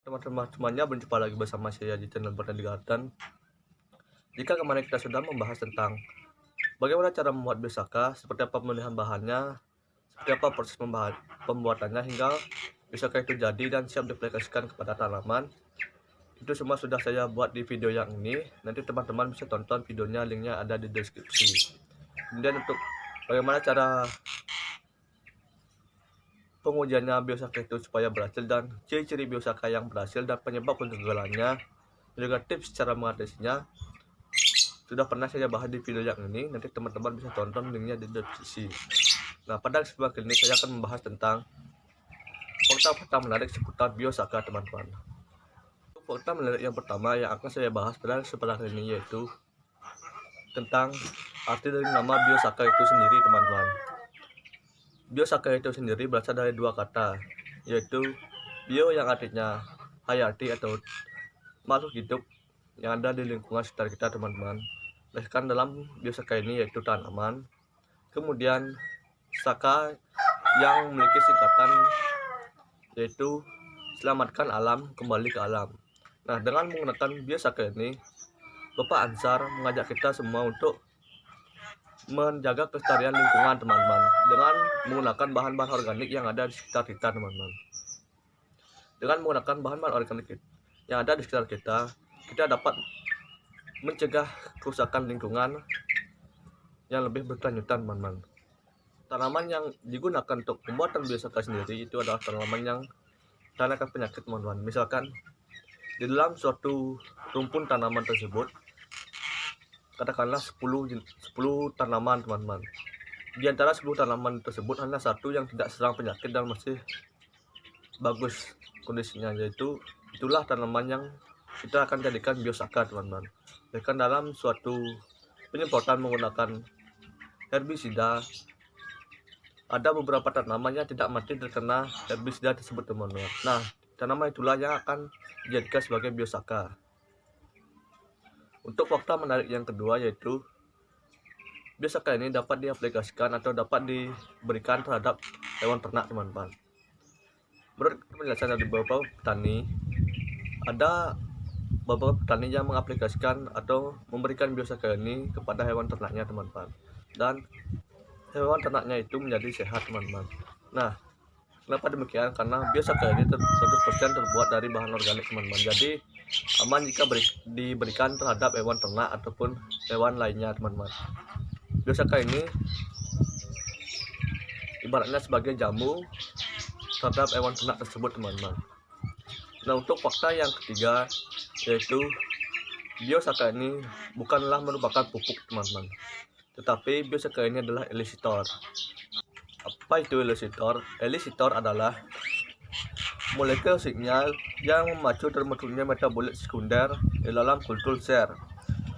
Teman-teman semuanya, berjumpa lagi bersama saya di channel Botanic Garden. Jika kemarin kita sudah membahas tentang bagaimana cara membuat biosaka, seperti apa pemilihan bahannya, seperti apa proses pembuatannya hingga biosaka itu jadi dan siap diaplikasikan kepada tanaman. Itu semua sudah saya buat di video yang ini. Nanti teman-teman bisa tonton videonya, linknya ada di deskripsi. Kemudian untuk bagaimana cara pengujiannya biosaka itu supaya berhasil dan ciri-ciri biosaka yang berhasil dan penyebab kegagalannya, juga tips cara mengatasinya, sudah pernah saya bahas di video yang ini. Nanti teman-teman bisa tonton, linknya di deskripsi. Nah, pada kesempatan kali ini saya akan membahas tentang fakta-fakta menarik seputar biosaka, teman-teman. Fakta menarik yang pertama yang akan saya bahas pada kesempatan kali ini yaitu tentang arti dari nama biosaka itu sendiri, teman-teman. Biosaka itu sendiri berasal dari dua kata, yaitu bio yang artinya hayati atau makhluk hidup yang ada di lingkungan sekitar kita, teman-teman. Bahkan dalam biosaka ini yaitu tanaman. Kemudian saka yang memiliki singkatan yaitu selamatkan alam, kembali ke alam. Nah, dengan menggunakan biosaka ini, Bapak Ansar mengajak kita semua untuk menjaga kelestarian lingkungan, teman-teman, dengan menggunakan bahan-bahan organik yang ada di sekitar kita, teman-teman. Dengan menggunakan bahan-bahan organik yang ada di sekitar kita, kita dapat mencegah kerusakan lingkungan yang lebih berkelanjutan, teman-teman. Tanaman yang digunakan untuk pembuatan biosaka sendiri itu adalah tanaman yang tahan akan penyakit, teman-teman. Misalkan di dalam suatu rumpun tanaman tersebut, katakanlah 10 tanaman, teman-teman. Di antara 10 tanaman tersebut hanya satu yang tidak serang penyakit dan masih bagus kondisinya, yaitu itulah tanaman yang kita akan jadikan biosaka, teman-teman. Bahkan dalam suatu penyemprotan menggunakan herbisida, ada beberapa tanaman yang tidak mati terkena herbisida tersebut, teman-teman. Nah, tanaman itulah yang akan dijadikan sebagai biosaka. Untuk fakta menarik yang kedua yaitu biosaka ini dapat diaplikasikan atau dapat diberikan terhadap hewan ternak, teman-teman. Menurut penjelasan dari beberapa petani, ada beberapa petani yang mengaplikasikan atau memberikan biosaka ini kepada hewan ternaknya, teman-teman, dan hewan ternaknya itu menjadi sehat, teman-teman. Nah, kenapa demikian? Karena biosaka ini 100% terbuat dari bahan organik, teman-teman. Jadi aman jika diberikan terhadap hewan ternak ataupun hewan lainnya, teman-teman. Biosaka ini ibaratnya sebagai jamu terhadap hewan ternak tersebut, teman-teman. Nah, untuk fakta yang ketiga yaitu biosaka ini bukanlah merupakan pupuk, teman-teman, tetapi biosaka ini adalah elisitor. Apa itu elisitor? Elisitor adalah molekul sinyal yang memacu terbentuknya metabolit sekunder di dalam kultur sel.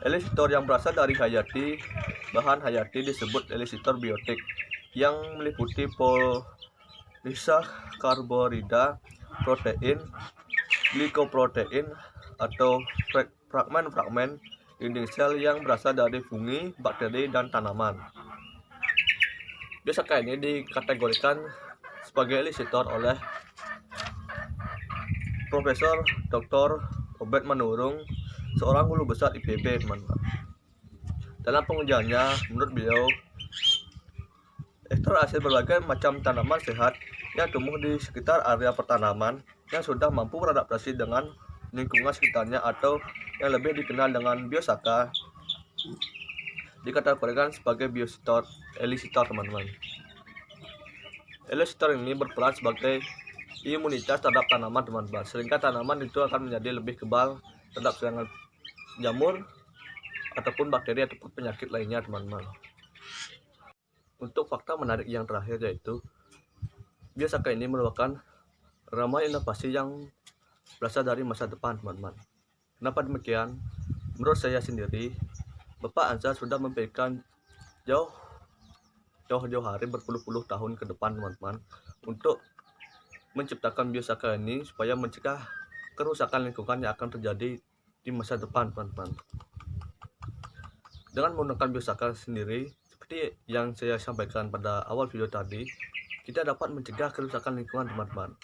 Elisitor yang berasal dari hayati, bahan hayati disebut elisitor biotik, yang meliputi polisakarida, protein, glikoprotein, atau fragmen-fragmen dinding sel yang berasal dari fungi, bakteri, dan tanaman. Biosaka ini dikategorikan sebagai elisitor oleh Profesor Dr. Obed Manurung, seorang guru besar IPB, teman-teman. Dalam pengujiannya, menurut beliau, ekstrak hasil berbagai macam tanaman sehat yang tumbuh di sekitar area pertanaman yang sudah mampu beradaptasi dengan lingkungan sekitarnya atau yang lebih dikenal dengan biosaka dikategorikan sebagai elisitor, teman-teman. Elisitor ini berperan sebagai imunitas terhadap tanaman, teman-teman, sehingga tanaman itu akan menjadi lebih kebal terhadap serangan jamur ataupun bakteri ataupun penyakit lainnya, teman-teman. Untuk fakta menarik yang terakhir yaitu biosaka ini merupakan ramuan inovasi yang berasal dari masa depan, teman-teman. Kenapa demikian? Menurut saya sendiri, Bapak Ansar sudah memberikan jauh-jauh hari, berpuluh-puluh tahun ke depan, teman-teman, untuk menciptakan biosaka ini supaya mencegah kerusakan lingkungan yang akan terjadi di masa depan, teman-teman. Dengan menggunakan biosaka sendiri, seperti yang saya sampaikan pada awal video tadi, kita dapat mencegah kerusakan lingkungan, teman-teman.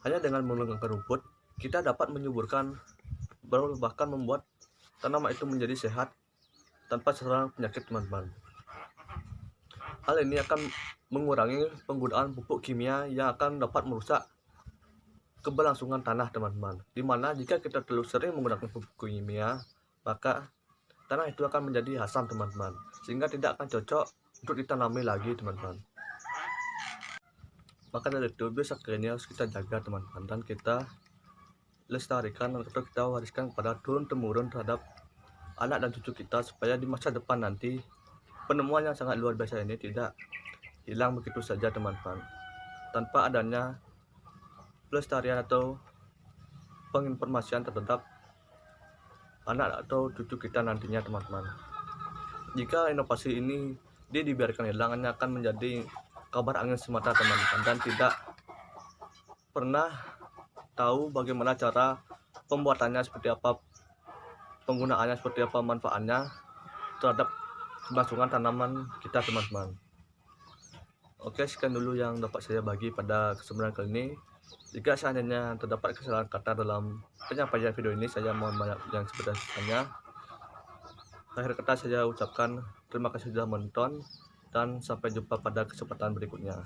Hanya dengan menggunakan rumput kita dapat menyuburkan, bahkan membuat tanaman itu menjadi sehat tanpa serang penyakit, teman-teman. Hal ini akan mengurangi penggunaan pupuk kimia yang akan dapat merusak keberlangsungan tanah, teman-teman. Dimana jika kita terlalu sering menggunakan pupuk kimia, maka tanah itu akan menjadi asam, teman-teman, sehingga tidak akan cocok untuk ditanami lagi, teman-teman. Maka dari itu biosakti ini harus kita jaga, teman-teman, dan kita lestarikan atau kita wariskan kepada turun-temurun terhadap anak dan cucu kita, supaya di masa depan nanti penemuan yang sangat luar biasa ini tidak hilang begitu saja, teman-teman, tanpa adanya pelestarian atau penginformasian terhadap anak atau cucu kita nantinya, teman-teman. Jika inovasi ini dibiarkan hilang, hanya akan menjadi kabar angin semata, teman-teman, dan tidak pernah tahu bagaimana cara pembuatannya seperti apa, penggunaannya seperti apa, manfaatnya terhadap kelangsungan tanaman kita, teman-teman. Oke, sekian dulu yang dapat saya bagi pada kesempatan kali ini. Jika seandainya terdapat kesalahan kata dalam penyampaian video ini, saya mohon maaf yang sebesar-besarnya. Akhir kata saya ucapkan terima kasih sudah menonton, dan sampai jumpa pada kesempatan berikutnya.